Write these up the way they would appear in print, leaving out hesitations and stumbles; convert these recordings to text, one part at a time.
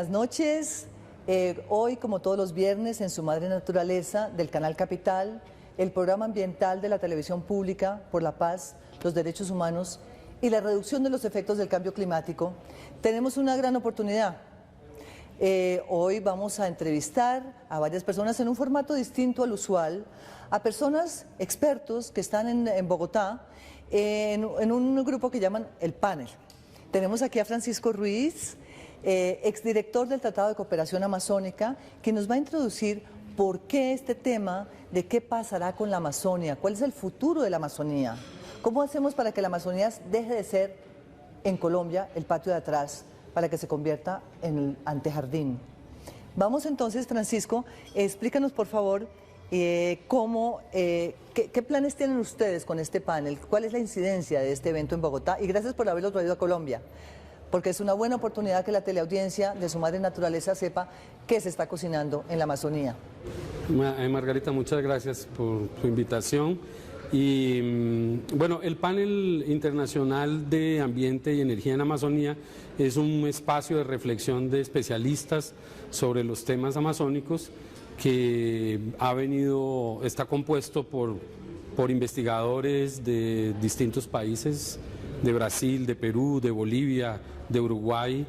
buenas noches. Hoy, como todos los viernes, en Su Madre Naturaleza, del Canal Capital, el programa ambiental de la televisión pública por la paz, los derechos humanos y la reducción de los efectos del cambio climático, tenemos una gran oportunidad. Hoy vamos a entrevistar a varias personas en un formato distinto al usual, a personas expertos que están en Bogotá, en un grupo que llaman el panel. Tenemos aquí a Francisco Ruiz, exdirector del Tratado de Cooperación Amazónica, que nos va a introducir por qué este tema de qué pasará con la Amazonia, cuál es el futuro de la Amazonía, cómo hacemos para que la Amazonía deje de ser en Colombia el patio de atrás, para que se convierta en el antejardín. Vamos entonces, Francisco, explícanos por favor qué planes tienen ustedes con este panel, cuál es la incidencia de este evento en Bogotá, y gracias por haberlo traído a Colombia, porque es una buena oportunidad que la teleaudiencia de Su Madre Naturaleza sepa qué se está cocinando en la Amazonía. Margarita, muchas gracias por tu invitación. Y bueno, el Panel Internacional de Ambiente y Energía en Amazonía es un espacio de reflexión de especialistas sobre los temas amazónicos que está compuesto por investigadores de distintos países, de Brasil, de Perú, de Bolivia, de Uruguay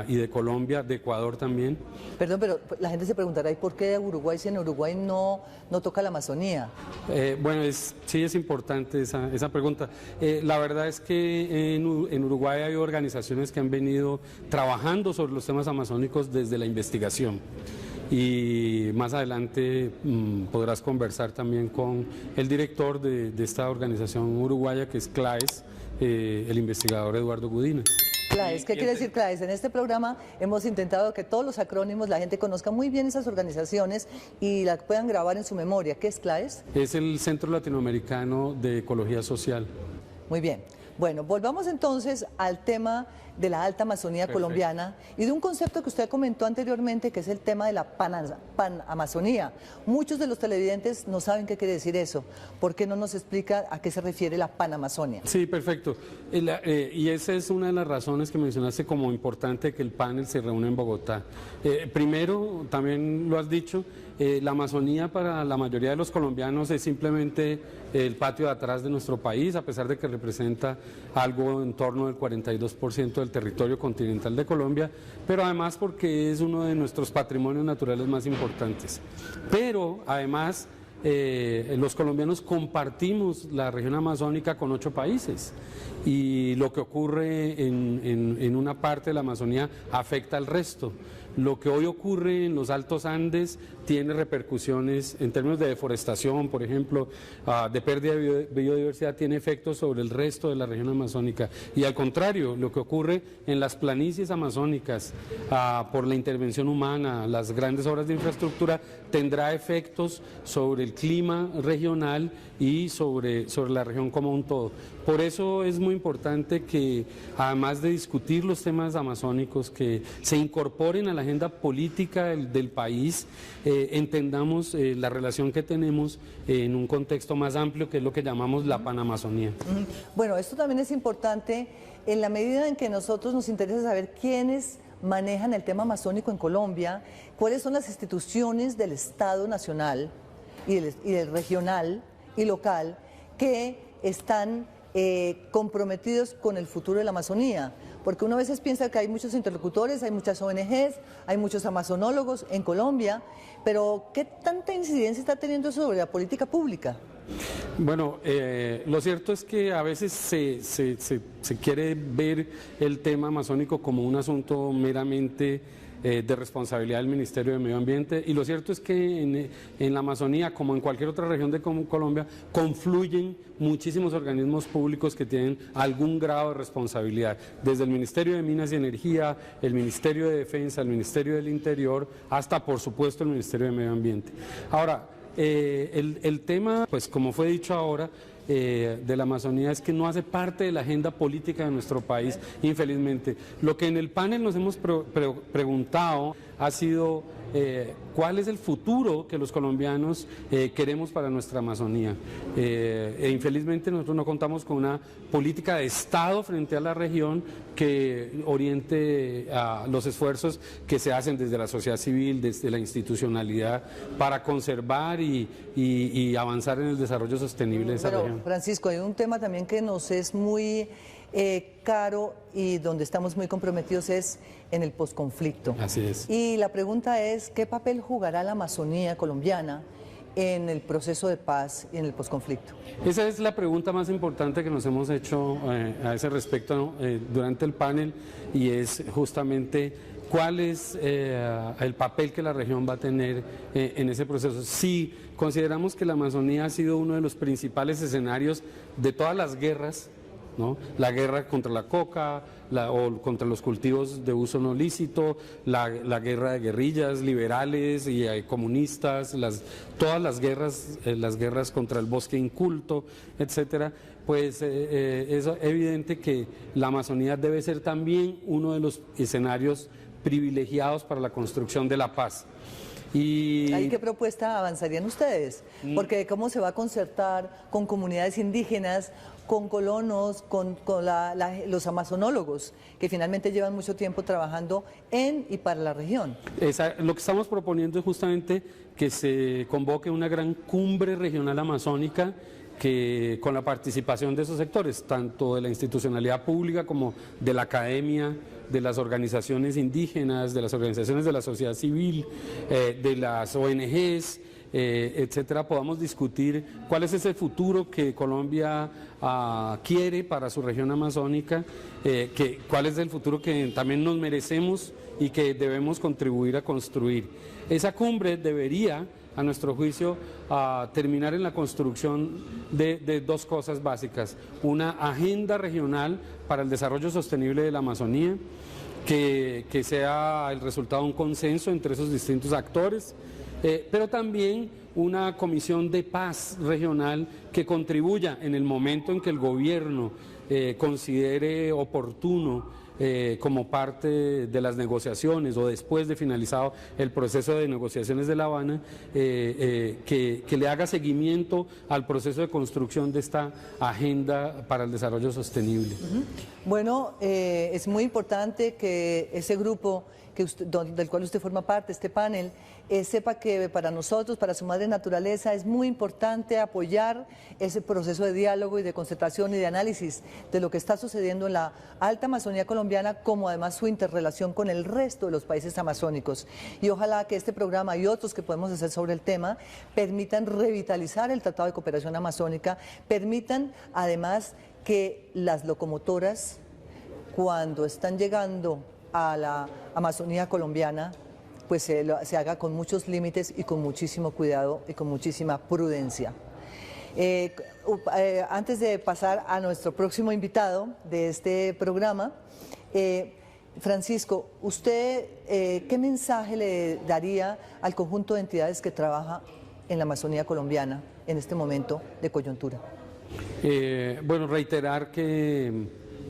y de Colombia, de Ecuador también. Perdón, pero la gente se preguntará, ¿y por qué Uruguay si en Uruguay no toca la Amazonía? Bueno, sí es importante esa pregunta. La verdad es que en Uruguay hay organizaciones que han venido trabajando sobre los temas amazónicos desde la investigación. Y más adelante podrás conversar también con el director de esta organización uruguaya, que es CLAES, el investigador Eduardo Gudina. CLAES, ¿qué quiere decir CLAES? En este programa hemos intentado que todos los acrónimos, la gente conozca muy bien esas organizaciones y la puedan grabar en su memoria. ¿Qué es CLAES? Es el Centro Latinoamericano de Ecología Social. Muy bien. Bueno, volvamos entonces al tema de la Alta Amazonía colombiana y de un concepto que usted comentó anteriormente, que es el tema de la Panamazonía. Muchos de los televidentes no saben qué quiere decir eso. ¿Por qué no nos explica a qué se refiere la Panamazonia? Sí, perfecto. Y esa es una de las razones que mencionaste como importante que el panel se reúne en Bogotá. Primero, también lo has dicho, la Amazonía para la mayoría de los colombianos es simplemente el patio de atrás de nuestro país, a pesar de que representa algo en torno del 42% del territorio continental de Colombia, pero además porque es uno de nuestros patrimonios naturales más importantes. Pero además los colombianos compartimos la región amazónica con 8 países y lo que ocurre en una parte de la Amazonía afecta al resto. Lo que hoy ocurre en los Altos Andes tiene repercusiones en términos de deforestación, por ejemplo, de pérdida de biodiversidad, tiene efectos sobre el resto de la región amazónica. Y al contrario, lo que ocurre en las planicies amazónicas por la intervención humana, las grandes obras de infraestructura, tendrá efectos sobre el clima regional y sobre la región como un todo. Por eso es muy importante que, además de discutir los temas amazónicos, que se incorporen a la agenda política del país, entendamos la relación que tenemos en un contexto más amplio, que es lo que llamamos la Panamazonía. Bueno, esto también es importante en la medida en que nosotros nos interesa saber quiénes manejan el tema amazónico en Colombia, cuáles son las instituciones del Estado nacional y del regional y local que están comprometidos con el futuro de la Amazonía, porque uno a veces piensa que hay muchos interlocutores, hay muchas ONGs, hay muchos amazonólogos en Colombia, pero ¿qué tanta incidencia está teniendo eso sobre la política pública? Bueno, lo cierto es que a veces se quiere ver el tema amazónico como un asunto meramente de responsabilidad del Ministerio de Medio Ambiente, y lo cierto es que en la Amazonía, como en cualquier otra región de Colombia, confluyen muchísimos organismos públicos que tienen algún grado de responsabilidad, desde el Ministerio de Minas y Energía, el Ministerio de Defensa, el Ministerio del Interior, hasta por supuesto el Ministerio de Medio Ambiente. Ahora, el tema, pues como fue dicho ahora, de la Amazonía es que no hace parte de la agenda política de nuestro país, infelizmente. Lo que en el panel nos hemos preguntado ha sido cuál es el futuro que los colombianos queremos para nuestra Amazonía. E infelizmente nosotros no contamos con una política de Estado frente a la región que oriente a los esfuerzos que se hacen desde la sociedad civil, desde la institucionalidad, para conservar y avanzar en el desarrollo sostenible de esa región. Francisco, hay un tema también que nos es muy caro y donde estamos muy comprometidos es en el posconflicto. Así es. Y la pregunta es, ¿qué papel jugará la Amazonía colombiana en el proceso de paz y en el posconflicto? Esa es la pregunta más importante que nos hemos hecho a ese respecto durante el panel, y es justamente cuál es el papel que la región va a tener en ese proceso. Si consideramos que la Amazonía ha sido uno de los principales escenarios de todas las guerras, ¿no? La guerra contra la coca o contra los cultivos de uso no lícito, la guerra de guerrillas liberales y comunistas, todas las guerras contra el bosque inculto, etcétera, pues es evidente que la Amazonía debe ser también uno de los escenarios privilegiados para la construcción de la paz. ¿Ahí qué propuesta avanzarían ustedes? Porque ¿cómo se va a concertar con comunidades indígenas, con colonos, con los amazonólogos, que finalmente llevan mucho tiempo trabajando en y para la región? Lo que estamos proponiendo es justamente que se convoque una gran cumbre regional amazónica que con la participación de esos sectores, tanto de la institucionalidad pública como de la academia, de las organizaciones indígenas, de las organizaciones de la sociedad civil, de las ONGs, etcétera, podamos discutir cuál es ese futuro que Colombia quiere para su región amazónica, cuál es el futuro que también nos merecemos y que debemos contribuir a construir. Esa cumbre debería, a nuestro juicio, terminar en la construcción de dos cosas básicas: una agenda regional para el desarrollo sostenible de la Amazonía, que sea el resultado de un consenso entre esos distintos actores, pero también una comisión de paz regional que contribuya en el momento en que el gobierno considere oportuno, como parte de las negociaciones o después de finalizado el proceso de negociaciones de La Habana, que le haga seguimiento al proceso de construcción de esta agenda para el desarrollo sostenible. Bueno, es muy importante que ese grupo del cual usted forma parte, este panel, sepa que para nosotros, para su madre naturaleza, es muy importante apoyar ese proceso de diálogo y de concertación y de análisis de lo que está sucediendo en la Alta Amazonía colombiana, como además su interrelación con el resto de los países amazónicos. Y ojalá que este programa y otros que podemos hacer sobre el tema permitan revitalizar el Tratado de Cooperación Amazónica, permitan además que las locomotoras, cuando están llegando a la Amazonía colombiana, pues se haga con muchos límites y con muchísimo cuidado y con muchísima prudencia. Antes de pasar a nuestro próximo invitado de este programa, Francisco, ¿usted qué mensaje le daría al conjunto de entidades que trabaja en la Amazonía colombiana en este momento de coyuntura? Bueno, reiterar que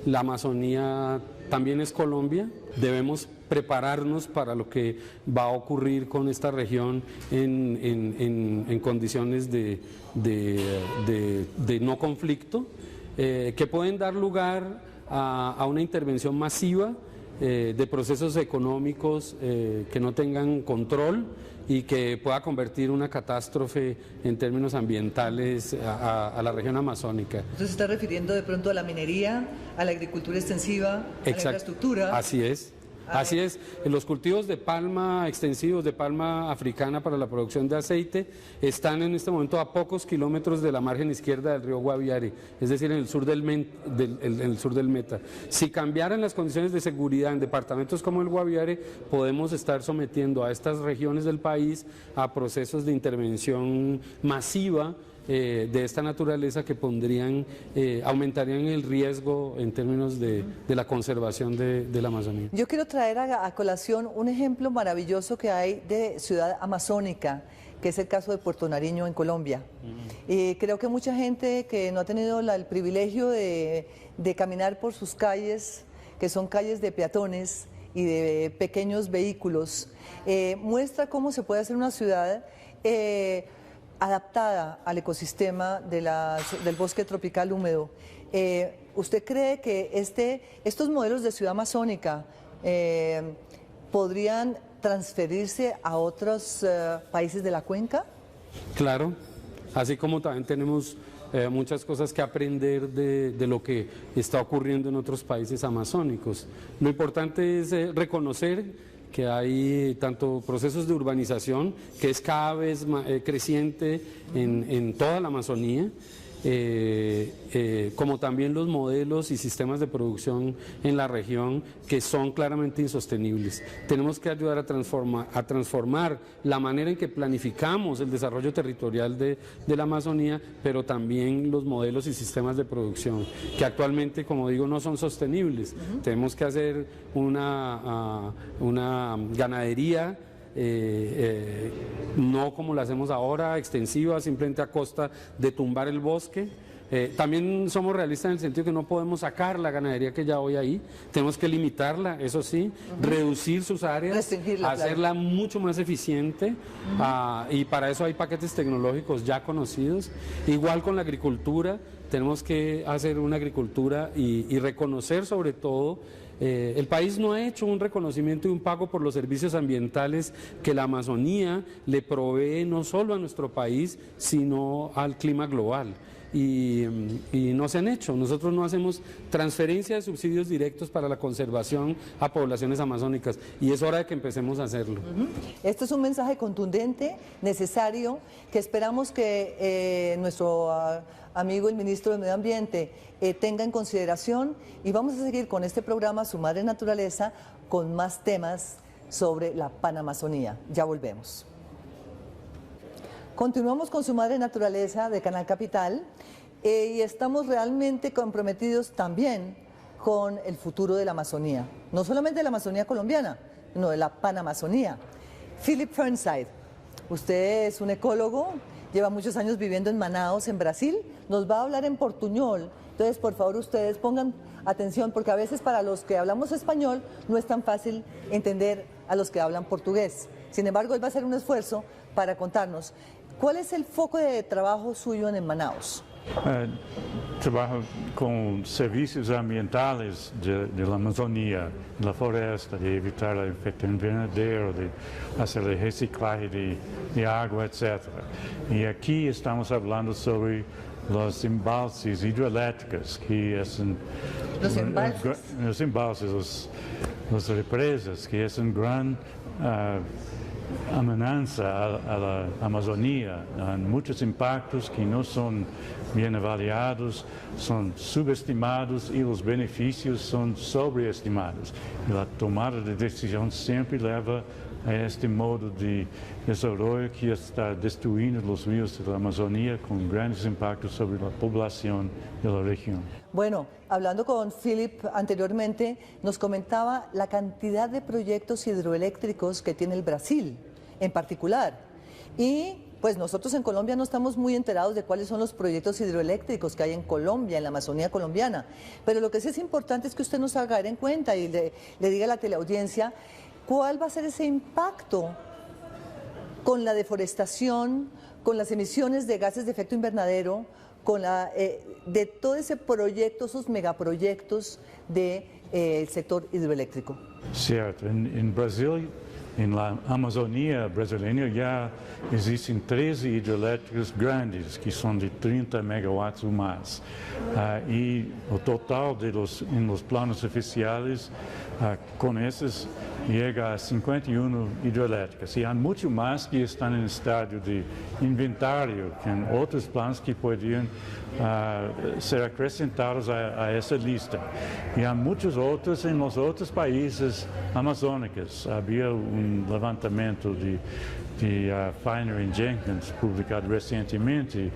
la Amazonía también es Colombia. Debemos prepararnos para lo que va a ocurrir con esta región en condiciones de no conflicto, que pueden dar lugar a una intervención masiva de procesos económicos que no tengan control y que pueda convertir una catástrofe en términos ambientales a la región amazónica. ¿Usted se está refiriendo de pronto a la minería, a la agricultura extensiva, a la infraestructura? Así es. Así es, los cultivos de palma extensivos, de palma africana para la producción de aceite, están en este momento a pocos kilómetros de la margen izquierda del río Guaviare, es decir, en el sur del Meta. Si cambiaran las condiciones de seguridad en departamentos como el Guaviare, podemos estar sometiendo a estas regiones del país a procesos de intervención masiva de esta naturaleza que aumentarían el riesgo en términos de la conservación de la Amazonía. Yo quiero traer a colación un ejemplo maravilloso que hay de ciudad amazónica, que es el caso de Puerto Nariño en Colombia. Y creo que mucha gente que no ha tenido el privilegio de caminar por sus calles, que son calles de peatones y de pequeños vehículos, muestra cómo se puede hacer una ciudad adaptada al ecosistema del bosque tropical húmedo. ¿Usted cree que estos modelos de ciudad amazónica podrían transferirse a otros países de la cuenca? Claro, así como también tenemos muchas cosas que aprender de lo que está ocurriendo en otros países amazónicos. Lo importante es reconocer que hay tanto procesos de urbanización, que es cada vez más, creciente en toda la Amazonía, como también los modelos y sistemas de producción en la región que son claramente insostenibles. Tenemos que ayudar a transformar la manera en que planificamos el desarrollo territorial de la Amazonía, pero también los modelos y sistemas de producción, que actualmente, como digo, no son sostenibles. Tenemos que hacer una ganadería no como lo hacemos ahora, extensiva, simplemente a costa de tumbar el bosque. También somos realistas en el sentido que no podemos sacar la ganadería que ya hoy ahí, tenemos que limitarla, eso sí, reducir sus áreas, hacerla mucho más eficiente, y para eso hay paquetes tecnológicos ya conocidos. Igual con la agricultura, tenemos que hacer una agricultura y reconocer sobre todo. El país no ha hecho un reconocimiento y un pago por los servicios ambientales que la Amazonía le provee no solo a nuestro país, sino al clima global. Y no se han hecho. Nosotros no hacemos transferencia de subsidios directos para la conservación a poblaciones amazónicas y es hora de que empecemos a hacerlo. Este es un mensaje contundente, necesario, que esperamos que nuestro amigo el ministro de Medio Ambiente tenga en consideración, y vamos a seguir con este programa Su Madre Naturaleza con más temas sobre la Panamazonía. Ya volvemos. Continuamos con Su Madre Naturaleza de Canal Capital y estamos realmente comprometidos también con el futuro de la Amazonía, no solamente de la Amazonía colombiana, sino de la Panamazonía. Philip Fernside, usted es un ecólogo, lleva muchos años viviendo en Manaus, en Brasil, nos va a hablar en portuñol, entonces por favor ustedes pongan atención porque a veces para los que hablamos español no es tan fácil entender a los que hablan portugués. Sin embargo, él va a hacer un esfuerzo para contarnos cuál es el foco de trabajo suyo en Manaus. Trabajo con servicios ambientales de la Amazonía, la floresta, de evitar el efecto invernadero, de hacer el reciclaje de agua, etc. Y aquí estamos hablando sobre los embalses hidroeléctricos, que es Los embalses. las represas, que es un gran amenaza a la Amazonía. Hay muchos impactos que no son bien avaliados, son subestimados y los beneficios son sobreestimados. Y la tomada de decisión siempre lleva a este modo de desarrollo que está destruyendo los ríos de la Amazonía con grandes impactos sobre la población de la región. Bueno, hablando con Philip anteriormente, nos comentaba la cantidad de proyectos hidroeléctricos que tiene el Brasil en particular. Y pues nosotros en Colombia no estamos muy enterados de cuáles son los proyectos hidroeléctricos que hay en Colombia, en la Amazonía colombiana. Pero lo que sí es importante es que usted nos haga en cuenta y le diga a la teleaudiencia cuál va a ser ese impacto con la deforestación, con las emisiones de gases de efecto invernadero, con de todo ese proyecto, esos megaproyectos del sector hidroeléctrico. Cierto, en Brasil, en la Amazonía brasileña ya existen 13 hidroeléctricos grandes que son de 30 megawatts o más. Y el total en los planos oficiales con esos llega a 51 hidroeléctricas. Y hay mucho más que están en estado de inventario, en otros planos que podrían ser acrescentados a esa lista. Y hay muchos otros en los otros países amazónicos. Había un levantamento de Feiner y Jenkins, publicado recientemente,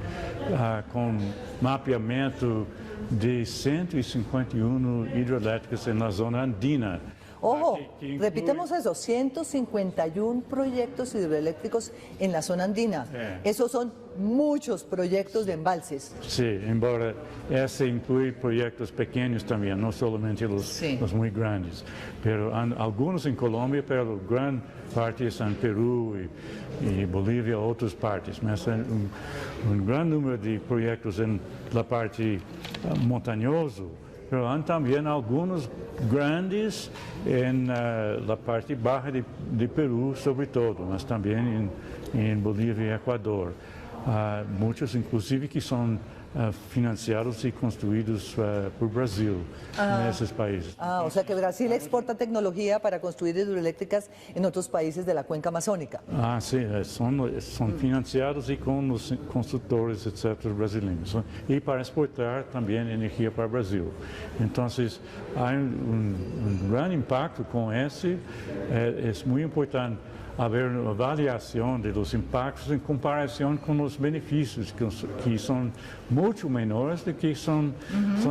con mapeamento de 151 hidroelétricas en la zona andina. Ojo, que incluye- repitemos eso, 151 proyectos hidroeléctricos en la zona andina. Esos son muchos proyectos de embalses. Sí, embora ese incluye proyectos pequeños también, no solamente los muy grandes. Pero algunos en Colombia, pero gran parte están en Perú y Bolivia, otras partes. Mas hay un gran número de proyectos en la parte montañosa. Pero há também alguns grandes na parte baja de Peru, sobretudo, mas também em Bolívia e Equador. Muitos, inclusive, que são financiados e construídos por Brasil, nesses países. O sea que Brasil exporta tecnología para construir hidroeléctricas en otros países de la cuenca amazónica. Sim, são financiados e com os construtores, etc., brasileiros. E para exportar também energia para o Brasil. Então, há grande impacto com esse. É muito importante haver uma avaliação dos impactos em comparação com os benefícios, que são muito menores do que são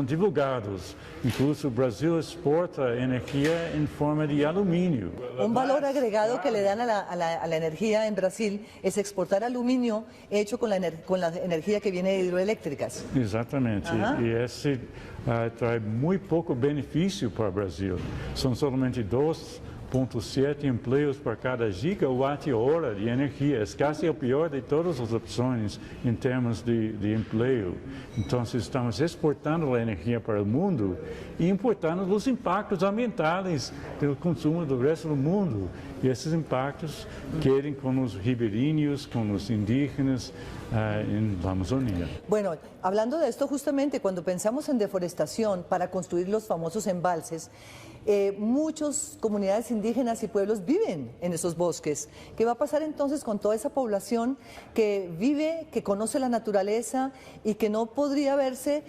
divulgados. Incluso o Brasil exporta energia em forma de alumínio. Un valor agregado que le dan a la energía en Brasil es exportar aluminio hecho con la energía que viene de hidroeléctricas. Exatamente. E esse traz muito pouco benefício para o Brasil. São somente 2,7 empregos por cada gigawatt-hora de energia. É quase o pior de todas as opções em termos de emprego. Então, estamos exportando a energia para o mundo e importando os impactos ambientais do consumo do resto do mundo. E esses impactos quedam com os ribeirinhos, com os indígenas en la Amazonía. Bueno, hablando de esto justamente, cuando pensamos en deforestación para construir los famosos embalses, muchas comunidades indígenas y pueblos viven en esos bosques. ¿Qué va a pasar entonces con toda esa población que vive, que conoce la naturaleza y que no podría verse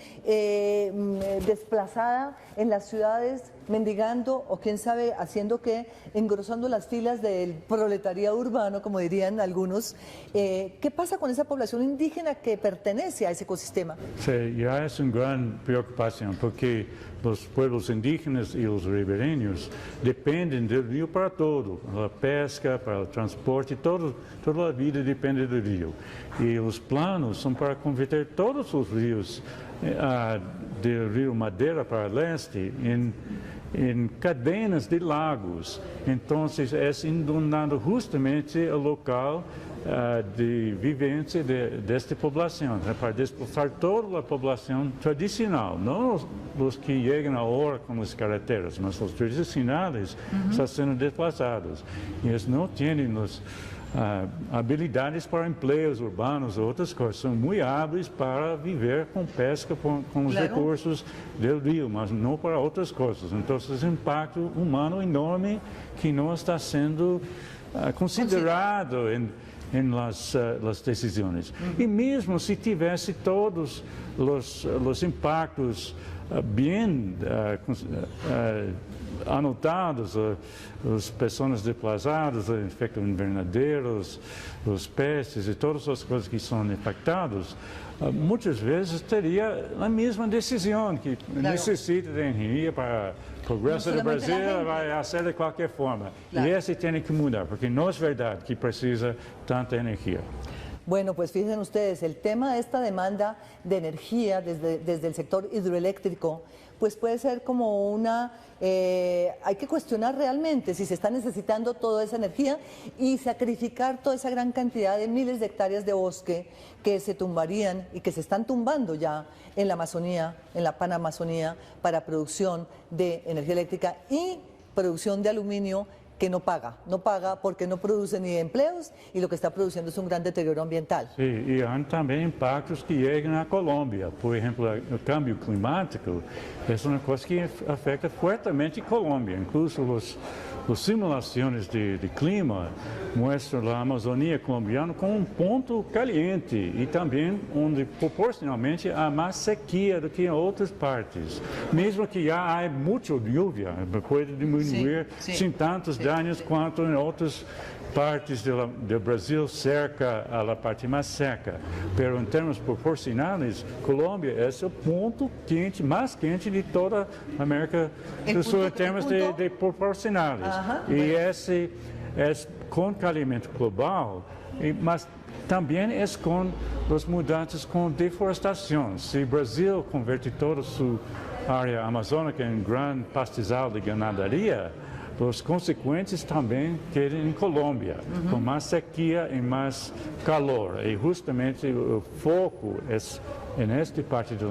desplazada en las ciudades mendigando o quién sabe haciendo qué, engrosando las filas del proletariado urbano, como dirían algunos? ¿Qué pasa con esa población indígena que pertenece a ese ecosistema? Sí, ya es una gran preocupación porque los pueblos indígenas y los ribereños dependen del río para todo, la pesca, para el transporte, toda la vida depende del río. Y los planos son para convertir todos los ríos del río Madeira para el este en cadenas de lagos. Entonces es inundando justamente el local de vivência desta população, para desplazar toda a população tradicional, não os que chegam agora com as carreteras, mas os tradicionais estão sendo desplaçados. E eles não têm habilidades para empregos urbanos ou outras coisas, são muito hábeis para viver com pesca, com os recursos do rio, mas não para outras coisas. Então, esse impacto humano enorme que não está sendo considerado em las decisões. E mesmo se tivesse todos os impactos bem anotados, as pessoas desplazadas, os efeitos invernadeiros, os pestes e todas as coisas que são impactadas, muitas vezes teria a mesma decisão que necessita de energia para o progresso do Brasil, vai ser de qualquer forma. E esse tem que mudar, porque não é verdade que precisa tanta energia. Bueno, pues fíjense ustedes, el tema de esta demanda de energía desde el sector hidroeléctrico, pues puede ser como una, hay que cuestionar realmente si se está necesitando toda esa energía y sacrificar toda esa gran cantidad de miles de hectáreas de bosque que se tumbarían y que se están tumbando ya en la Amazonía, en la Panamazonía, para producción de energía eléctrica y producción de aluminio que no paga porque no produce ni empleos y lo que está produciendo es un gran deterioro ambiental. Sí, y hay también impactos que llegan a Colombia. Por ejemplo, el cambio climático es una cosa que afecta fuertemente a Colombia. Incluso las simulaciones de clima muestran la Amazonía colombiana como un punto caliente y también donde proporcionalmente há más sequía do que en otras partes. Mesmo que ya hay mucha lluvia, puede disminuir sin tantos daños quanto em outras partes do Brasil cerca a parte mais seca, pero em termos proporcionais, Colômbia é o ponto quente, mais quente de toda a América do Sul em termos de proporcionais. E esse é com calamento global, mas também é com as mudanças com deforestação. Se o Brasil converte toda a sua área amazônica em grande pastizal de ganadaria, as consequências também querem em Colômbia, com mais sequia e mais calor. E justamente o foco é nesta parte da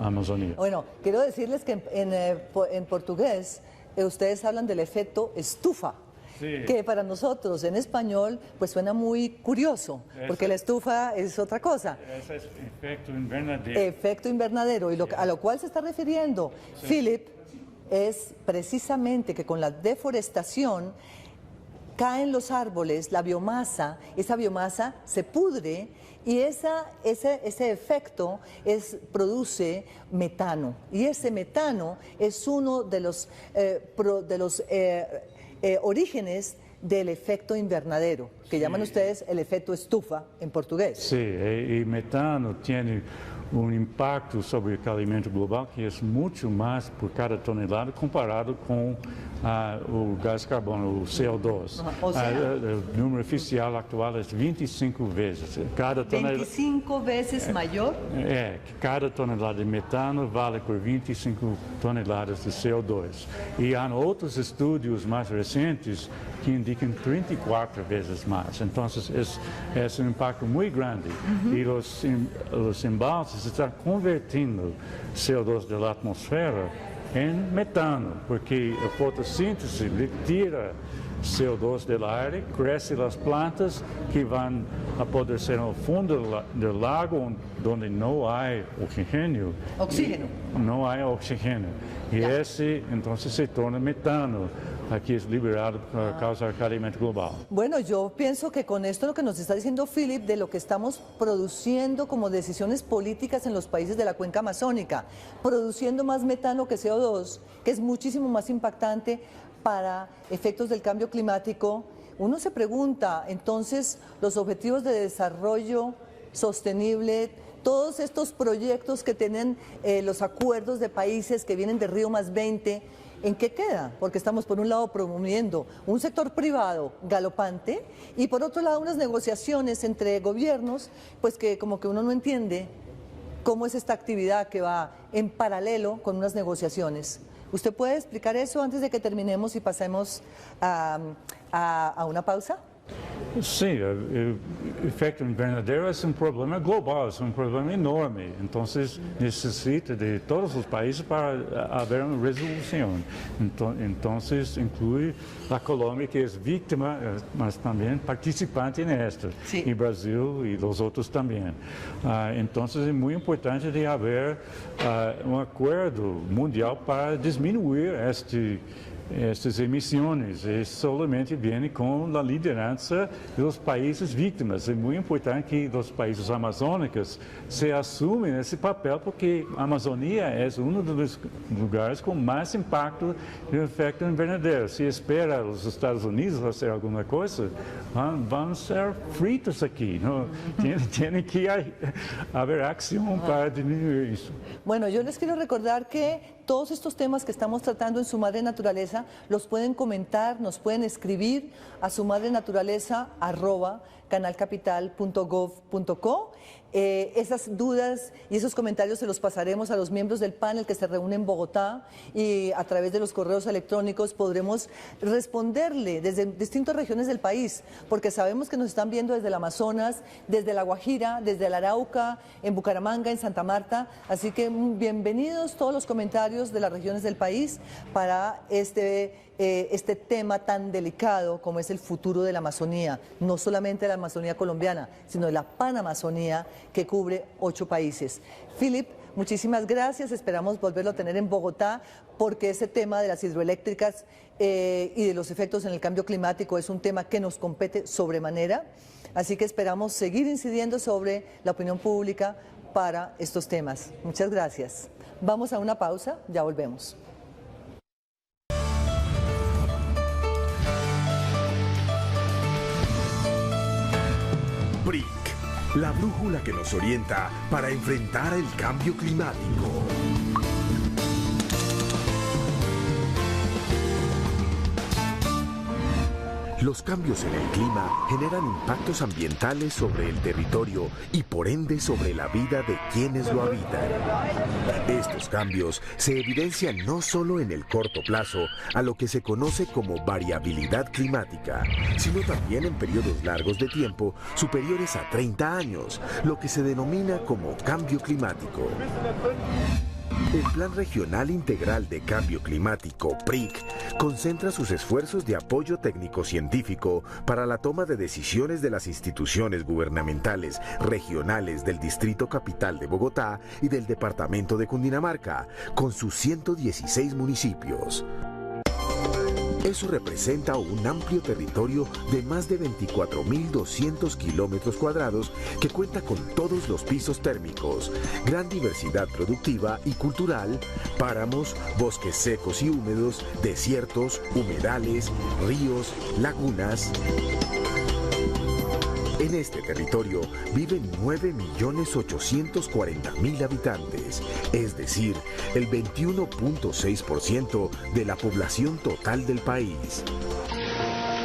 Amazônia. Bueno, quiero decirles que en portugués ustedes hablan del efecto estufa. Sí. Que para nosotros en español pues suena muy curioso, porque la estufa es otra cosa. Ese es efecto invernadero. Efecto invernadero, y a lo cual se está refiriendo Philip es precisamente que con la deforestación caen los árboles, la biomasa, esa biomasa se pudre y ese efecto produce metano, y ese metano es uno de los orígenes del efecto invernadero, que llaman ustedes el efecto estufa en portugués. Sí, y metano tiene un impacto sobre el calentamiento global que es mucho más por cada tonelada comparado con o gás carbono, o CO2. O sea, el número oficial actual es 25 veces. Cada 25 veces mayor. Cada tonelada de metano vale por 25 toneladas de CO2. E há outros estudos mais recentes que indicam 34 vezes mais. Então, é um impacto muito grande. E os embalses estão convertindo CO2 da atmosfera em metano, porque a fotossíntese tira CO2 do ar, crescem as plantas que vão apodrecer no fundo do lago, onde não há oxigênio. Não há oxigênio. E esse, então, se torna metano. Aquí es liberado por causa del calentamiento global. Bueno, yo pienso que con esto lo que nos está diciendo Philip de lo que estamos produciendo como decisiones políticas en los países de la cuenca amazónica, produciendo más metano que CO2, que es muchísimo más impactante para efectos del cambio climático, uno se pregunta, entonces, los objetivos de desarrollo sostenible, todos estos proyectos que tienen los acuerdos de países que vienen de Río+20, ¿en qué queda? Porque estamos por un lado promoviendo un sector privado galopante y por otro lado unas negociaciones entre gobiernos, pues que como que uno no entiende cómo es esta actividad que va en paralelo con unas negociaciones. ¿Usted puede explicar eso antes de que terminemos y pasemos a una pausa? Sim, o efeito invernadero é um problema global, é um problema enorme. Então, necessita de todos os países para haver uma resolução. Então, inclui a Colômbia, que é vítima, mas também participante nesta. E o Brasil e os outros também. Então, é muito importante de haver um acordo mundial para diminuir estas emissões, e solamente vem com a liderança dos países vítimas. É muito importante que os países amazônicos se assumem esse papel, porque a Amazônia é um dos lugares com mais impacto do efeito invernadeiro. Se espera os Estados Unidos fazer alguma coisa, vão ser fritos aqui. Tem que haver ação para diminuir isso. Bueno, yo les quiero recordar que todos estos temas que estamos tratando en Su Madre Naturaleza los pueden comentar, nos pueden escribir a sumadrenaturaleza@canalcapital.gov.co. Esas dudas y esos comentarios se los pasaremos a los miembros del panel que se reúne en Bogotá, y a través de los correos electrónicos podremos responderle desde distintas regiones del país, porque sabemos que nos están viendo desde el Amazonas, desde La Guajira, desde el Arauca, en Bucaramanga, en Santa Marta, así que bienvenidos todos los comentarios de las regiones del país para este tema tan delicado como es el futuro de la Amazonía, no solamente de la Amazonía colombiana, sino de la Panamazonía, que cubre 8 países. Philip, muchísimas gracias, esperamos volverlo a tener en Bogotá, porque ese tema de las hidroeléctricas y de los efectos en el cambio climático es un tema que nos compete sobremanera, así que esperamos seguir incidiendo sobre la opinión pública para estos temas. Muchas gracias. Vamos a una pausa, ya volvemos. La brújula que nos orienta para enfrentar el cambio climático. Los cambios en el clima generan impactos ambientales sobre el territorio y por ende sobre la vida de quienes lo habitan. Estos cambios se evidencian no solo en el corto plazo, a lo que se conoce como variabilidad climática, sino también en periodos largos de tiempo superiores a 30 años, lo que se denomina como cambio climático. El Plan Regional Integral de Cambio Climático, PRIC, concentra sus esfuerzos de apoyo técnico-científico para la toma de decisiones de las instituciones gubernamentales regionales del Distrito Capital de Bogotá y del Departamento de Cundinamarca, con sus 116 municipios. Eso representa un amplio territorio de más de 24.200 kilómetros cuadrados que cuenta con todos los pisos térmicos, gran diversidad productiva y cultural, páramos, bosques secos y húmedos, desiertos, humedales, ríos, lagunas. En este territorio viven 9.840.000 habitantes, es decir, el 21.6% de la población total del país.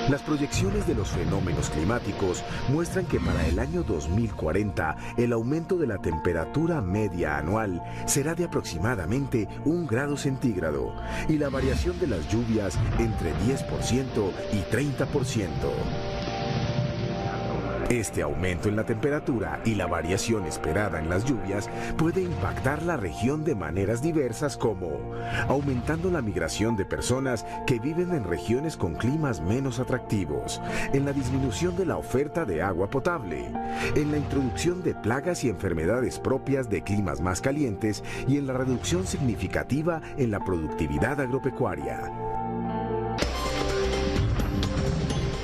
Las proyecciones de los fenómenos climáticos muestran que para el año 2040 el aumento de la temperatura media anual será de aproximadamente 1 grado centígrado y la variación de las lluvias entre 10% y 30%. Este aumento en la temperatura y la variación esperada en las lluvias puede impactar la región de maneras diversas como aumentando la migración de personas que viven en regiones con climas menos atractivos, en la disminución de la oferta de agua potable, en la introducción de plagas y enfermedades propias de climas más calientes y en la reducción significativa en la productividad agropecuaria.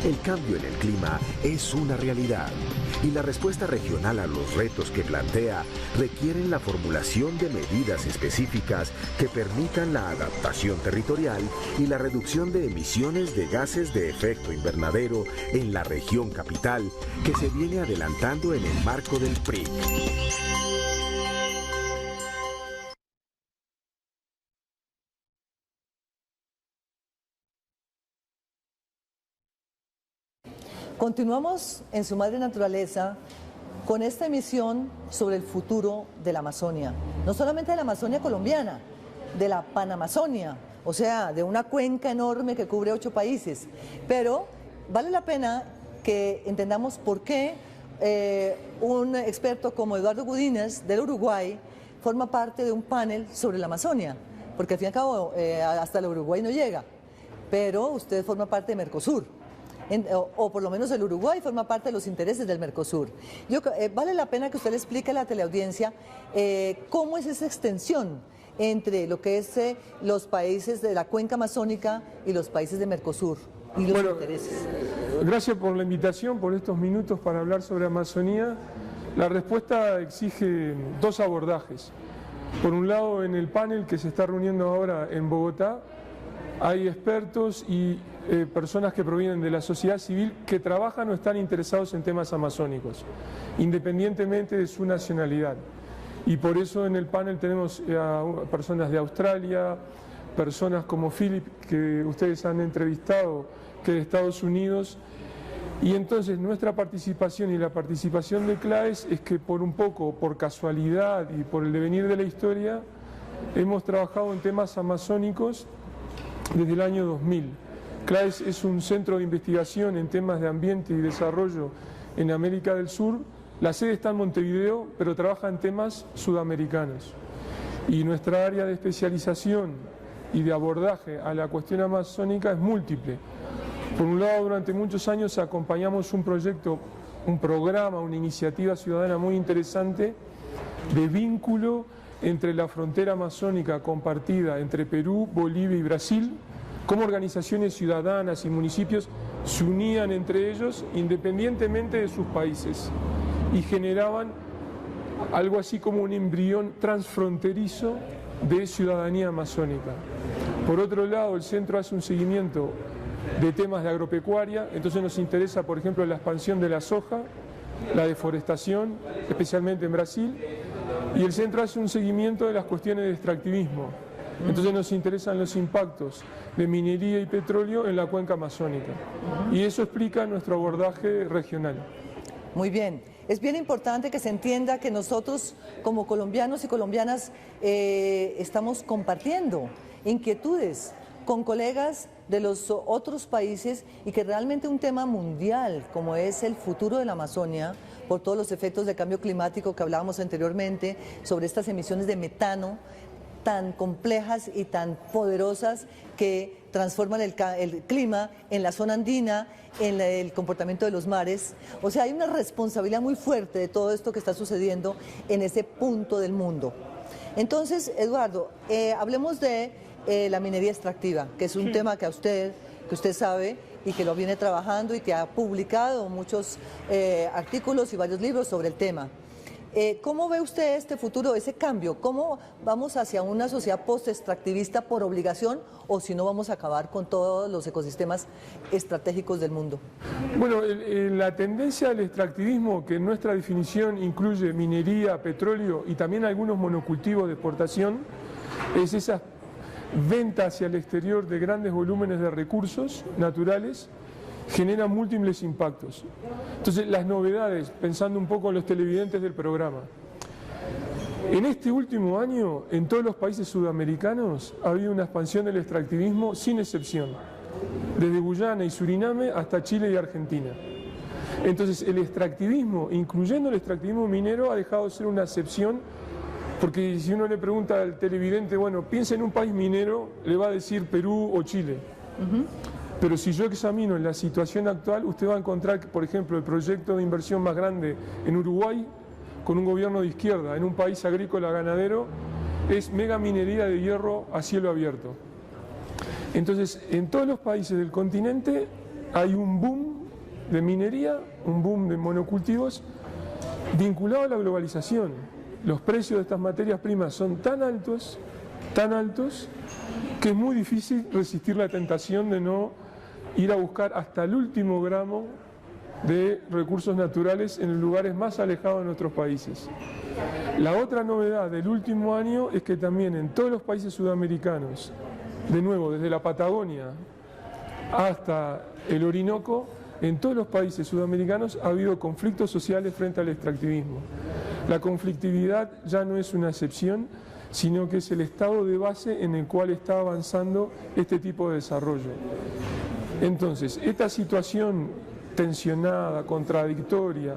El cambio en el clima es una realidad y la respuesta regional a los retos que plantea requieren la formulación de medidas específicas que permitan la adaptación territorial y la reducción de emisiones de gases de efecto invernadero en la región capital que se viene adelantando en el marco del PRIC. Continuamos en Su Madre Naturaleza con esta emisión sobre el futuro de la Amazonia. No solamente de la Amazonia colombiana, de la Panamazonia, o sea, de una cuenca enorme que cubre 8 países. Pero vale la pena que entendamos por qué un experto como Eduardo Gudines del Uruguay forma parte de un panel sobre la Amazonia, porque al fin y al cabo hasta el Uruguay no llega, pero usted forma parte de Mercosur. O por lo menos el Uruguay forma parte de los intereses del Mercosur. Vale la pena que usted le explique a la teleaudiencia cómo es esa extensión entre lo que es los países de la cuenca amazónica y los países de Mercosur y los intereses. Gracias por la invitación, por estos minutos para hablar sobre Amazonía. La respuesta exige 2 abordajes. Por un lado, en el panel que se está reuniendo ahora en Bogotá, hay expertos y personas que provienen de la sociedad civil que trabajan o están interesados en temas amazónicos, independientemente de su nacionalidad. Y por eso en el panel tenemos a personas de Australia, personas como Philip, que ustedes han entrevistado, que de Estados Unidos. Y entonces nuestra participación y la participación de CLAES es que por un poco, por casualidad y por el devenir de la historia, hemos trabajado en temas amazónicos desde el año 2000. CLAES es un centro de investigación en temas de ambiente y desarrollo en América del Sur. La sede está en Montevideo, pero trabaja en temas sudamericanos. Y nuestra área de especialización y de abordaje a la cuestión amazónica es múltiple. Por un lado, durante muchos años acompañamos un proyecto, un programa, una iniciativa ciudadana muy interesante de vínculo entre la frontera amazónica compartida entre Perú, Bolivia y Brasil, cómo organizaciones ciudadanas y municipios se unían entre ellos independientemente de sus países y generaban algo así como un embrión transfronterizo de ciudadanía amazónica. Por otro lado, el centro hace un seguimiento de temas de agropecuaria, entonces nos interesa, por ejemplo, la expansión de la soja la deforestación, especialmente en Brasil, y el centro hace un seguimiento de las cuestiones de extractivismo. Entonces nos interesan los impactos de minería y petróleo en la cuenca amazónica, y eso explica nuestro abordaje regional. Muy bien. Es bien importante que se entienda que nosotros como colombianos y colombianas estamos compartiendo inquietudes con colegas de los otros países y que realmente un tema mundial como es el futuro de la Amazonia, por todos los efectos del cambio climático que hablábamos anteriormente, sobre estas emisiones de metano tan complejas y tan poderosas que transforman el clima en la zona andina, en el comportamiento de los mares. O sea, hay una responsabilidad muy fuerte de todo esto que está sucediendo en ese punto del mundo. Entonces, Eduardo, hablemos de la minería extractiva, que es un tema que usted sabe y que lo viene trabajando y que ha publicado muchos artículos y varios libros sobre el tema. ¿Cómo ve usted este futuro, ese cambio? ¿Cómo vamos hacia una sociedad post-extractivista por obligación o si no vamos a acabar con todos los ecosistemas estratégicos del mundo? Bueno, la tendencia al extractivismo, que en nuestra definición incluye minería, petróleo y también algunos monocultivos de exportación, es esa venta hacia el exterior de grandes volúmenes de recursos naturales, genera múltiples impactos. Entonces, las novedades, pensando un poco en los televidentes del programa. En este último año, en todos los países sudamericanos, ha habido una expansión del extractivismo sin excepción, desde Guyana y Suriname hasta Chile y Argentina. Entonces, el extractivismo, incluyendo el extractivismo minero, ha dejado de ser una excepción, porque si uno le pregunta al televidente, bueno, piensa en un país minero, le va a decir Perú o Chile. Pero si yo examino la situación actual, usted va a encontrar que, por ejemplo, el proyecto de inversión más grande en Uruguay, con un gobierno de izquierda, en un país agrícola ganadero, es mega minería de hierro a cielo abierto. Entonces, en todos los países del continente hay un boom de minería, un boom de monocultivos, vinculado a la globalización. Los precios de estas materias primas son tan altos, que es muy difícil resistir la tentación de no ir a buscar hasta el último gramo de recursos naturales en los lugares más alejados de nuestros países. La otra novedad del último año es que también en todos los países sudamericanos, de nuevo, desde la Patagonia hasta el Orinoco, en todos los países sudamericanos ha habido conflictos sociales frente al extractivismo. La conflictividad ya no es una excepción, sino que es el estado de base en el cual está avanzando este tipo de desarrollo. Entonces, esta situación tensionada, contradictoria,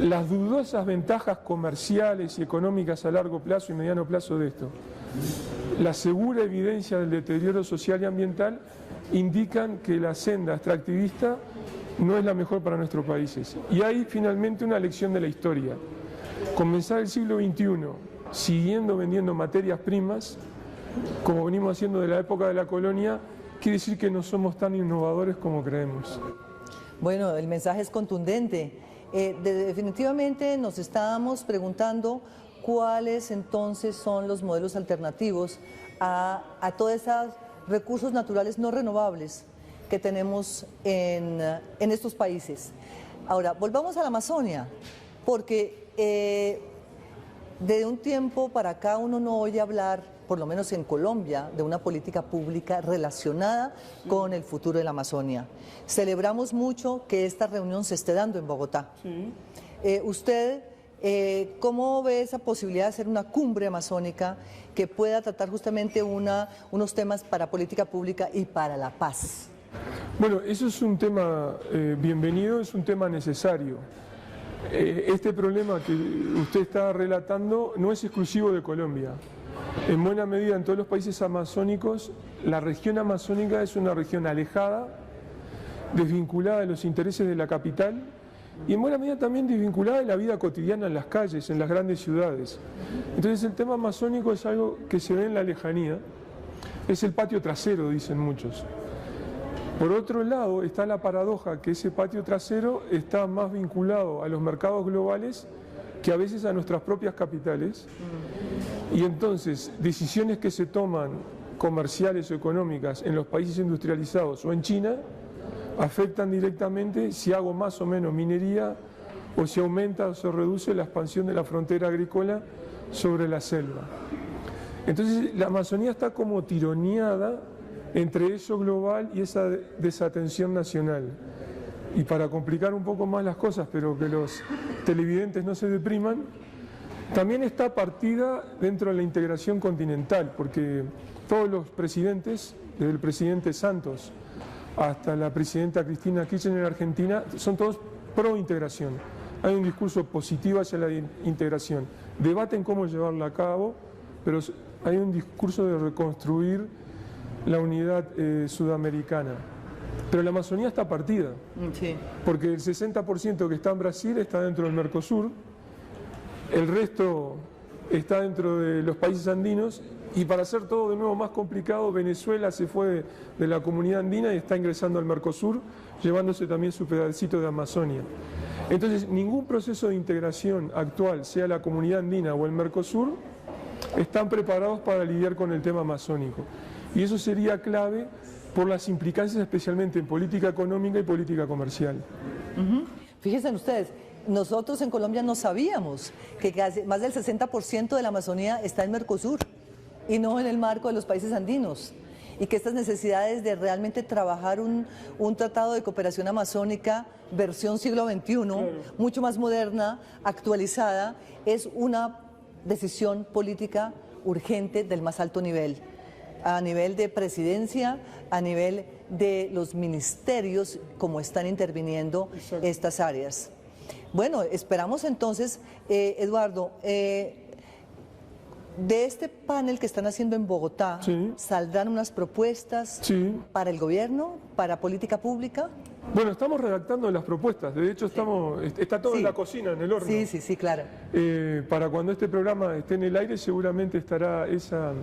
las dudosas ventajas comerciales y económicas a largo plazo y mediano plazo de esto, la segura evidencia del deterioro social y ambiental indican que la senda extractivista no es la mejor para nuestros países. Y hay finalmente una lección de la historia. Comenzar el siglo XXI siguiendo vendiendo materias primas, como venimos haciendo de la época de la colonia, quiere decir que no somos tan innovadores como creemos. Bueno, el mensaje es contundente. Definitivamente nos estamos preguntando cuáles entonces son los modelos alternativos a todos esos recursos naturales no renovables que tenemos en estos países. Ahora, volvamos a la Amazonia, porque de un tiempo para acá uno no oye hablar, por lo menos en Colombia, de una política pública relacionada con el futuro de la Amazonia. Celebramos mucho que esta reunión se esté dando en Bogotá. Sí. ¿Usted cómo ve esa posibilidad de hacer una cumbre amazónica que pueda tratar justamente unos temas para política pública y para la paz? Bueno, eso es un tema bienvenido, es un tema necesario. Este problema que usted está relatando no es exclusivo de Colombia. En buena medida en todos los países amazónicos, la región amazónica es una región alejada, desvinculada de los intereses de la capital y en buena medida también desvinculada de la vida cotidiana en las calles, en las grandes ciudades. Entonces el tema amazónico es algo que se ve en la lejanía, es el patio trasero, dicen muchos. Por otro lado está la paradoja que ese patio trasero está más vinculado a los mercados globales que a veces a nuestras propias capitales. Y entonces decisiones que se toman comerciales o económicas en los países industrializados o en China afectan directamente si hago más o menos minería o se aumenta o se reduce la expansión de la frontera agrícola sobre la selva. Entonces la Amazonía está como tironeada entre eso global y esa desatención nacional. Y para complicar un poco más las cosas, pero que los televidentes no se depriman, también está partida dentro de la integración continental, porque todos los presidentes, desde el presidente Santos hasta la presidenta Cristina Kirchner en Argentina, son todos pro integración. Hay un discurso positivo hacia la integración. Debaten cómo llevarla a cabo, pero hay un discurso de reconstruir la unidad sudamericana. Pero la Amazonía está partida, sí, porque el 60% que está en Brasil está dentro del Mercosur, el resto está dentro de los países andinos, y para hacer todo de nuevo más complicado, Venezuela se fue de la comunidad andina y está ingresando al Mercosur, llevándose también su pedacito de Amazonia. Entonces, ningún proceso de integración actual, sea la comunidad andina o el Mercosur, están preparados para lidiar con el tema amazónico. Y eso sería clave por las implicancias especialmente en política económica y política comercial. Fíjense ustedes, nosotros en Colombia no sabíamos que casi más del 60% de la Amazonía está en Mercosur y no en el marco de los países andinos, y que estas necesidades de realmente trabajar un tratado de cooperación amazónica versión siglo XXI, claro, mucho más moderna, actualizada, es una decisión política urgente del más alto nivel, a nivel de presidencia, a nivel de los ministerios, como están interviniendo estas áreas. Bueno, esperamos entonces, Eduardo, de este panel que están haciendo en Bogotá, sí, ¿saldrán unas propuestas, sí, para el gobierno, para política pública? Bueno, estamos redactando las propuestas, de hecho está todo, sí, en la cocina, en el horno. Sí, sí, sí, claro. Para cuando este programa esté en el aire seguramente estará esa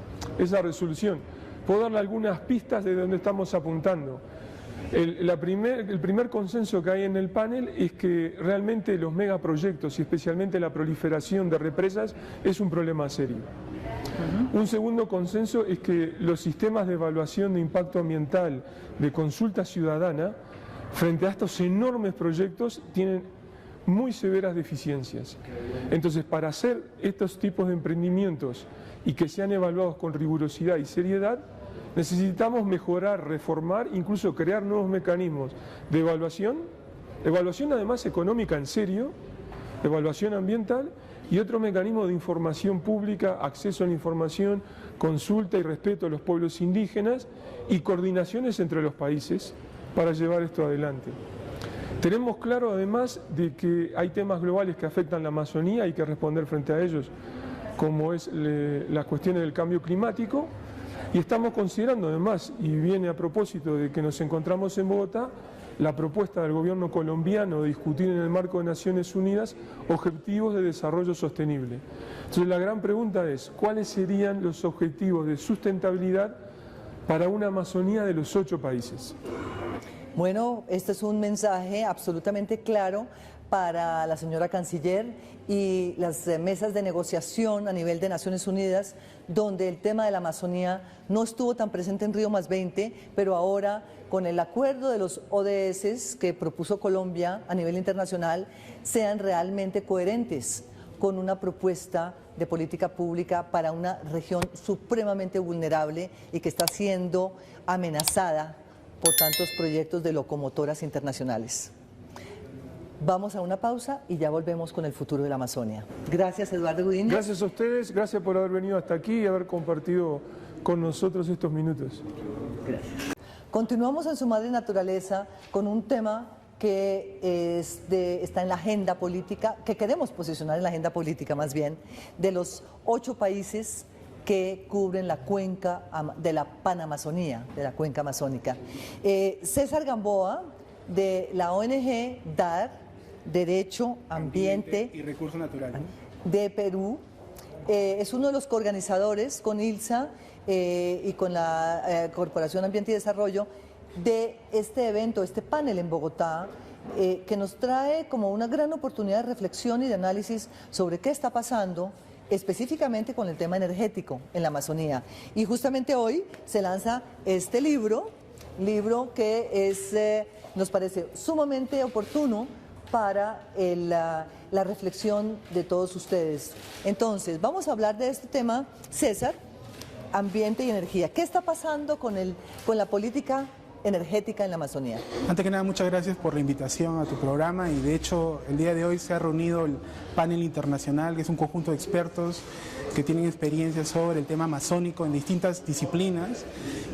resolución. Puedo darle algunas pistas de dónde estamos apuntando. El primer consenso que hay en el panel es que realmente los megaproyectos y especialmente la proliferación de represas es un problema serio. Un segundo consenso es que los sistemas de evaluación de impacto ambiental, de consulta ciudadana, frente a estos enormes proyectos, tienen muy severas deficiencias. Entonces, para hacer estos tipos de emprendimientos y que sean evaluados con rigurosidad y seriedad, necesitamos mejorar, reformar, incluso crear nuevos mecanismos de evaluación además económica en serio, evaluación ambiental, y otro mecanismo de información pública, acceso a la información, consulta y respeto a los pueblos indígenas y coordinaciones entre los países para llevar esto adelante. Tenemos claro además de que hay temas globales que afectan la Amazonía, hay que responder frente a ellos, como es las cuestiones del cambio climático, y estamos considerando además, y viene a propósito de que nos encontramos en Bogotá, la propuesta del gobierno colombiano de discutir en el marco de Naciones Unidas objetivos de desarrollo sostenible. Entonces la gran pregunta es, ¿cuáles serían los objetivos de sustentabilidad para una Amazonía de los 8 países? Bueno, este es un mensaje absolutamente claro para la señora canciller y las mesas de negociación a nivel de Naciones Unidas, donde el tema de la Amazonía no estuvo tan presente en Río+20, pero ahora con el acuerdo de los ODS que propuso Colombia a nivel internacional, sean realmente coherentes con una propuesta de política pública para una región supremamente vulnerable y que está siendo amenazada por tantos proyectos de locomotoras internacionales. Vamos a una pausa y ya volvemos con el futuro de la Amazonia. Gracias, Eduardo Gudín. Gracias a ustedes, gracias por haber venido hasta aquí y haber compartido con nosotros estos minutos. Gracias. Continuamos en Su Madre Naturaleza con un tema que está en la agenda política, que queremos posicionar en la agenda política más bien, de los 8 países que cubren la cuenca de la Panamazonía, de la cuenca amazónica. César Gamboa, de la ONG DAR, Derecho, Ambiente y Recursos Naturales, de Perú, es uno de los coorganizadores con ILSA y con la Corporación Ambiente y Desarrollo de este evento, este panel en Bogotá, que nos trae como una gran oportunidad de reflexión y de análisis sobre qué está pasando específicamente con el tema energético en la Amazonía. Y justamente hoy se lanza este libro que nos parece sumamente oportuno para la reflexión de todos ustedes. Entonces, vamos a hablar de este tema, César, ambiente y energía. ¿Qué está pasando con la política energética en la Amazonía? Antes que nada, muchas gracias por la invitación a tu programa, y de hecho el día de hoy se ha reunido el panel internacional, que es un conjunto de expertos que tienen experiencia sobre el tema amazónico en distintas disciplinas,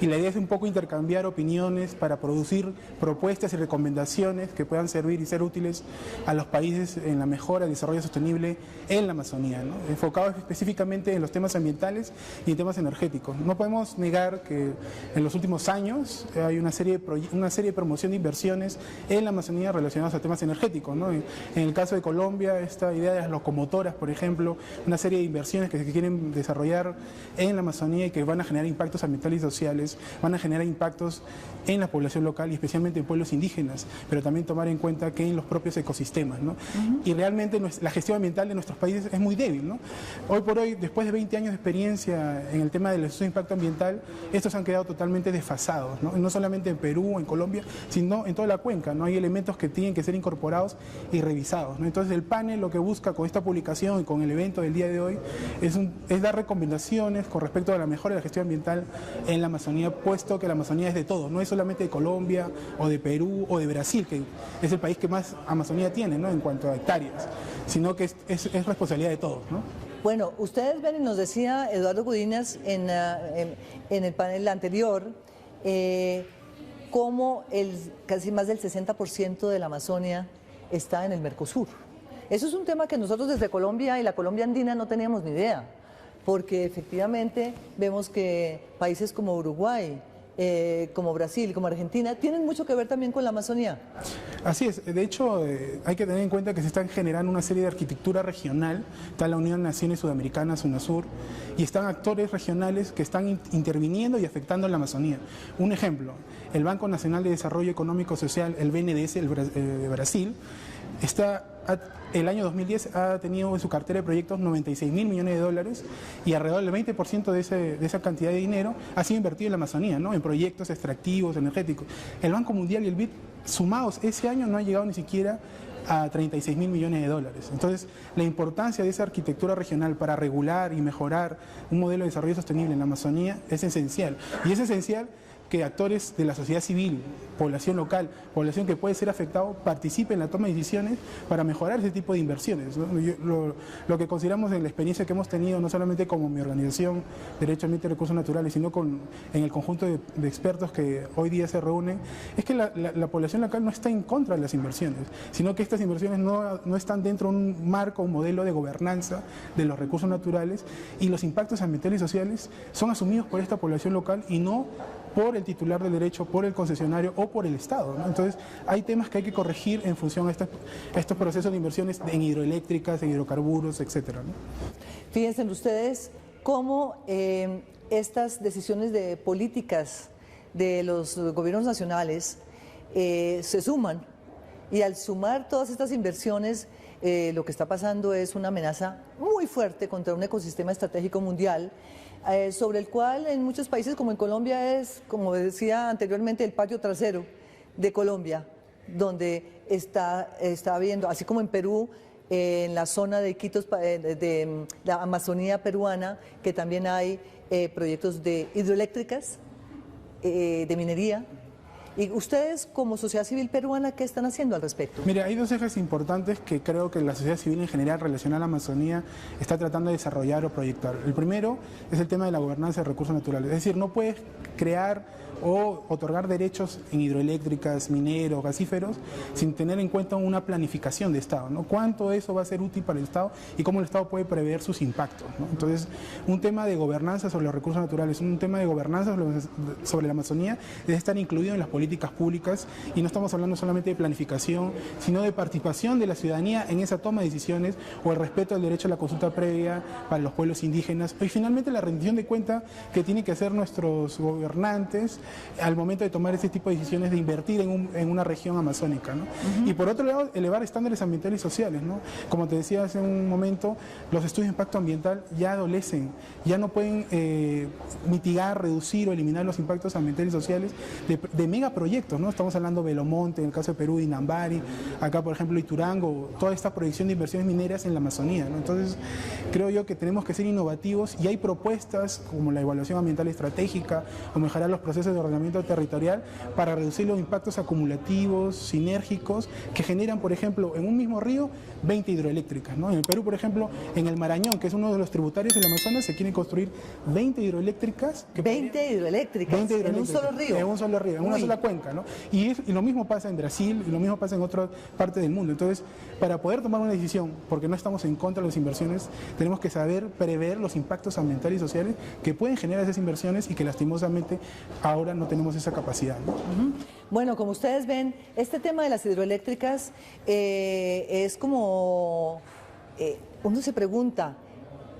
y la idea es un poco intercambiar opiniones para producir propuestas y recomendaciones que puedan servir y ser útiles a los países en la mejora del desarrollo sostenible en la Amazonía, ¿no? Enfocados específicamente en los temas ambientales y en temas energéticos. No podemos negar que en los últimos años hay una serie de promoción de inversiones en la Amazonía relacionadas a temas energéticos, ¿no? En el caso de Colombia, esta idea de las locomotoras, por ejemplo, una serie de inversiones que se quieren desarrollar en la Amazonía y que van a generar impactos ambientales y sociales, van a generar impactos en la población local y especialmente en pueblos indígenas, pero también tomar en cuenta que en los propios ecosistemas, ¿no? Y realmente la gestión ambiental de nuestros países es muy débil, ¿no? Hoy por hoy, después de 20 años de experiencia en el tema del estudio de impacto ambiental, estos han quedado totalmente desfasados, ¿no? No solamente en Perú o en Colombia, sino en toda la cuenca, ¿no? Hay elementos que tienen que ser incorporados y revisados, ¿no? Entonces el panel lo que busca con esta publicación y con el evento del día de hoy es dar recomendaciones con respecto a la mejora de la gestión ambiental en la Amazonía, puesto que la Amazonía es de todos, no es solamente de Colombia o de Perú o de Brasil, que es el país que más Amazonía tiene, ¿no? En cuanto a hectáreas, sino que es responsabilidad de todos, ¿no? Bueno, ustedes ven, y nos decía Eduardo Gudiñas en el panel anterior, cómo casi más del 60% de la Amazonia está en el Mercosur. Eso es un tema que nosotros desde Colombia y la Colombia andina no teníamos ni idea, porque efectivamente vemos que países como Uruguay, como Brasil, como Argentina, tienen mucho que ver también con la Amazonía. Así es, de hecho hay que tener en cuenta que se están generando una serie de arquitectura regional, está la Unión de Naciones Sudamericanas, UNASUR, y están actores regionales que están interviniendo y afectando a la Amazonía. Un ejemplo, el Banco Nacional de Desarrollo Económico Social, el BNDES de Brasil, el año 2010 ha tenido en su cartera de proyectos 96.000 millones de dólares, y alrededor del 20% de esa cantidad de dinero ha sido invertido en la Amazonía, ¿no? En proyectos extractivos, energéticos. El Banco Mundial y el BID sumados ese año no han llegado ni siquiera a 36.000 millones de dólares. Entonces, la importancia de esa arquitectura regional para regular y mejorar un modelo de desarrollo sostenible en la Amazonía es esencial. Y es esencial que actores de la sociedad civil, población local, población que puede ser afectado, participen en la toma de decisiones para mejorar ese tipo de inversiones, ¿no? Lo que consideramos en la experiencia que hemos tenido, no solamente como mi organización Derecho Ambiente y Recursos Naturales, sino en el conjunto de expertos que hoy día se reúnen, es que la población local no está en contra de las inversiones, sino que estas inversiones no están dentro de un marco, un modelo de gobernanza de los recursos naturales, y los impactos ambientales y sociales son asumidos por esta población local y no por el titular del derecho, por el concesionario o por el Estado, ¿no? Entonces, hay temas que hay que corregir en función a estos procesos de inversiones en hidroeléctricas, en hidrocarburos, etcétera, ¿no? Fíjense ustedes cómo estas decisiones de políticas de los gobiernos nacionales se suman, y al sumar todas estas inversiones, lo que está pasando es una amenaza muy fuerte contra un ecosistema estratégico mundial, sobre el cual en muchos países como en Colombia es, como decía anteriormente, el patio trasero de Colombia, donde está habiendo, así como en Perú, en la zona de Iquitos, de la Amazonía peruana, que también hay proyectos de hidroeléctricas, de minería. ¿Y ustedes, como sociedad civil peruana, qué están haciendo al respecto? Mira, hay dos ejes importantes que creo que la sociedad civil en general relacionada a la Amazonía está tratando de desarrollar o proyectar. El primero es el tema de la gobernanza de recursos naturales. Es decir, no puedes crear o otorgar derechos en hidroeléctricas, mineros, gasíferos, sin tener en cuenta una planificación de Estado, ¿no? ¿Cuánto eso va a ser útil para el Estado y cómo el Estado puede prever sus impactos, ¿no? Entonces, un tema de gobernanza sobre los recursos naturales, un tema de gobernanza sobre la Amazonía debe estar incluido en las políticas públicas, y no estamos hablando solamente de planificación, sino de participación de la ciudadanía en esa toma de decisiones, o el respeto al derecho a la consulta previa para los pueblos indígenas, y finalmente la rendición de cuenta que tienen que hacer nuestros gobernantes al momento de tomar ese tipo de decisiones de invertir en una región amazónica, ¿no? Y por otro lado, elevar estándares ambientales y sociales, ¿no? Como te decía hace un momento, los estudios de impacto ambiental ya adolecen, ya no pueden mitigar, reducir o eliminar los impactos ambientales y sociales de megaproyectos, ¿no? Estamos hablando de Belomonte, en el caso de Perú, Inambari, acá por ejemplo Iturango, toda esta proyección de inversiones mineras en la Amazonía, ¿no? Entonces creo yo que tenemos que ser innovativos y hay propuestas como la evaluación ambiental estratégica o mejorar los procesos de ordenamiento territorial para reducir los impactos acumulativos, sinérgicos, que generan, por ejemplo, en un mismo río 20 hidroeléctricas, ¿no? En el Perú, por ejemplo, en el Marañón, que es uno de los tributarios del Amazonas, se quieren construir 20 hidroeléctricas. 20 hidroeléctricas en un solo río. En un solo río, en una sola cuenca, ¿no? Y lo mismo pasa en Brasil y lo mismo pasa en otras partes del mundo. Entonces, para poder tomar una decisión, porque no estamos en contra de las inversiones, tenemos que saber prever los impactos ambientales y sociales que pueden generar esas inversiones y que lastimosamente ahora no tenemos esa capacidad, ¿no? Bueno, como ustedes ven, este tema de las hidroeléctricas es como, uno se pregunta,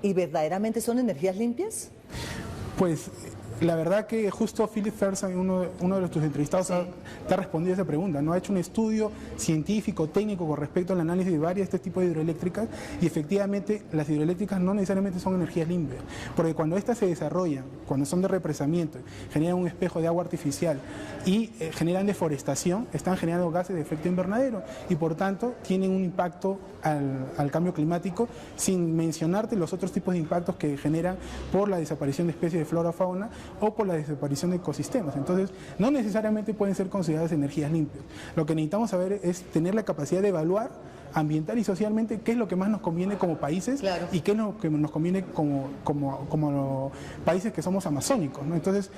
¿y verdaderamente son energías limpias? Pues la verdad que justo Philip Ferguson, uno de tus entrevistados, te ha respondido a esa pregunta, ¿no? Ha hecho un estudio científico, técnico con respecto al análisis de varias de este tipo de hidroeléctricas y efectivamente las hidroeléctricas no necesariamente son energías limpias, porque cuando estas se desarrollan, cuando son de represamiento, generan un espejo de agua artificial y generan deforestación, están generando gases de efecto invernadero y por tanto tienen un impacto al cambio climático, sin mencionarte los otros tipos de impactos que generan por la desaparición de especies de flora o fauna o por la desaparición de ecosistemas. Entonces, no necesariamente pueden ser consideradas energías limpias. Lo que necesitamos saber es tener la capacidad de evaluar ambiental y socialmente qué es lo que más nos conviene como países, claro, y qué es lo que nos conviene como países que somos amazónicos, ¿no? Entonces,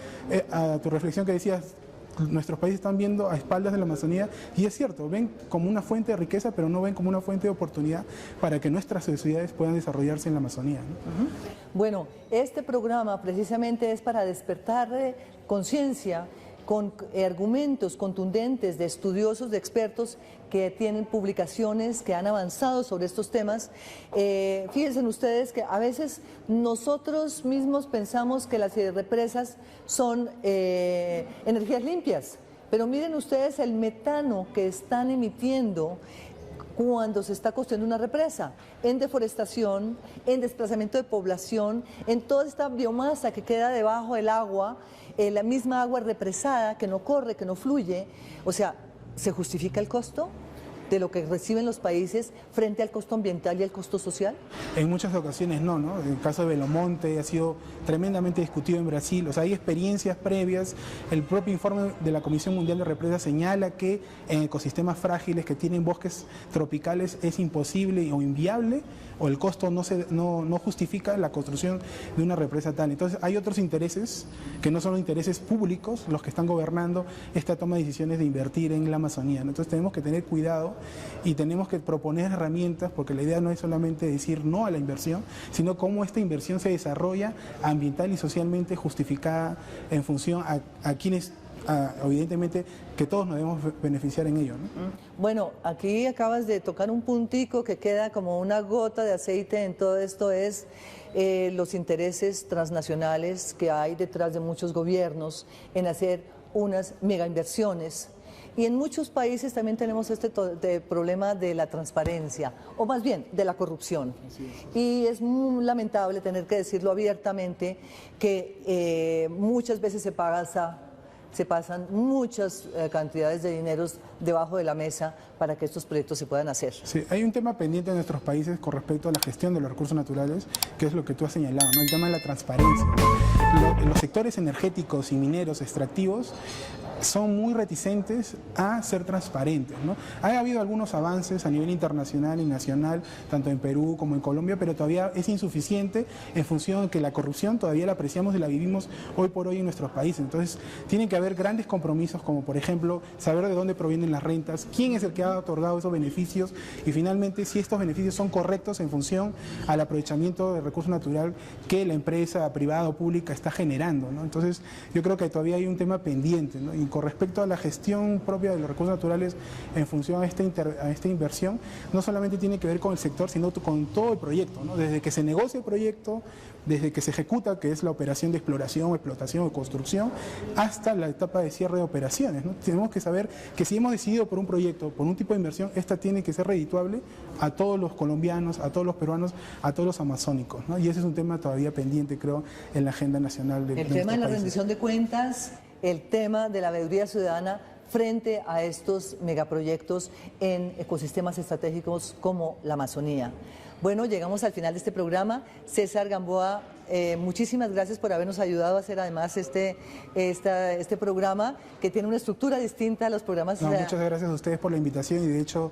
a tu reflexión que decías, nuestros países están viendo a espaldas de la Amazonía y es cierto, ven como una fuente de riqueza, pero no ven como una fuente de oportunidad para que nuestras sociedades puedan desarrollarse en la Amazonía, ¿no? Bueno, este programa precisamente es para despertar conciencia con argumentos contundentes de estudiosos, de expertos que tienen publicaciones, que han avanzado sobre estos temas. Fíjense ustedes que a veces nosotros mismos pensamos que las represas son energías limpias, pero miren ustedes el metano que están emitiendo cuando se está construyendo una represa, en deforestación, en desplazamiento de población, en toda esta biomasa que queda debajo del agua, la misma agua represada que no corre, que no fluye. O sea, ¿se justifica el costo de lo que reciben los países frente al costo ambiental y al costo social? En muchas ocasiones no, ¿no? El caso de Belomonte ha sido tremendamente discutido en Brasil, o sea, hay experiencias previas, el propio informe de la Comisión Mundial de Represas señala que en ecosistemas frágiles que tienen bosques tropicales es imposible o inviable, o el costo no justifica la construcción de una represa tal. Entonces hay otros intereses que no son los intereses públicos los que están gobernando esta toma de decisiones de invertir en la Amazonía, ¿no? Entonces tenemos que tener cuidado y tenemos que proponer herramientas, porque la idea no es solamente decir no a la inversión, sino cómo esta inversión se desarrolla ambiental y socialmente justificada en función a quienes evidentemente que todos nos debemos beneficiar en ello, ¿no? Bueno, aquí acabas de tocar un puntico que queda como una gota de aceite en todo esto, es los intereses transnacionales que hay detrás de muchos gobiernos en hacer unas mega inversiones. Y en muchos países también tenemos este problema de la transparencia, o más bien de la corrupción. Y es muy lamentable tener que decirlo abiertamente que muchas veces se pasan muchas cantidades de dineros debajo de la mesa para que estos proyectos se puedan hacer. Sí, hay un tema pendiente en nuestros países con respecto a la gestión de los recursos naturales, que es lo que tú has señalado, ¿no? El tema de la transparencia. Los sectores energéticos y mineros extractivos son muy reticentes a ser transparentes, ¿no? Ha habido algunos avances a nivel internacional y nacional, tanto en Perú como en Colombia, pero todavía es insuficiente en función de que la corrupción todavía la apreciamos y la vivimos hoy por hoy en nuestros países. Entonces, tienen que haber grandes compromisos, como por ejemplo, saber de dónde provienen las rentas, quién es el que ha otorgado esos beneficios y finalmente si estos beneficios son correctos en función al aprovechamiento del recurso natural que la empresa privada o pública está generando, ¿no? Entonces, yo creo que todavía hay un tema pendiente, ¿no? Y con respecto a la gestión propia de los recursos naturales en función a esta inversión, no solamente tiene que ver con el sector, sino con todo el proyecto, ¿no? Desde que se negocia el proyecto, desde que se ejecuta, que es la operación de exploración, explotación o construcción, hasta la etapa de cierre de operaciones, ¿no? Tenemos que saber que si hemos decidido por un proyecto, por un tipo de inversión, esta tiene que ser redituable a todos los colombianos, a todos los peruanos, a todos los amazónicos, ¿no? Y ese es un tema todavía pendiente, creo, en la agenda nacional de nuestro país. El tema de la rendición de cuentas el tema de la veeduría ciudadana frente a estos megaproyectos en ecosistemas estratégicos como la Amazonía. Bueno, llegamos al final de este programa. César Gamboa, muchísimas gracias por habernos ayudado a hacer además este programa que tiene una estructura distinta a los programas. No, muchas gracias a ustedes por la invitación y de hecho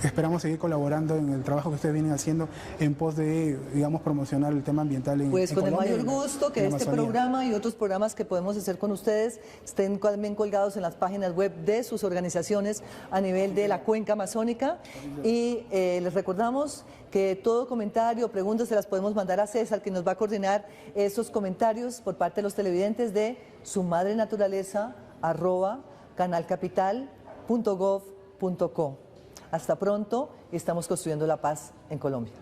esperamos seguir colaborando en el trabajo que ustedes vienen haciendo en pos de, digamos, promocionar el tema ambiental en Pues con el Colombia, mayor gusto que este programa y otros programas que podemos hacer con ustedes estén también colgados en las páginas web de sus organizaciones a nivel de la cuenca amazónica y les recordamos que todo comentario o preguntas se las podemos mandar a César, que nos va a coordinar esos comentarios por parte de los televidentes de sumadrenaturaleza@canalcapital.gov.co. Hasta pronto y estamos construyendo la paz en Colombia.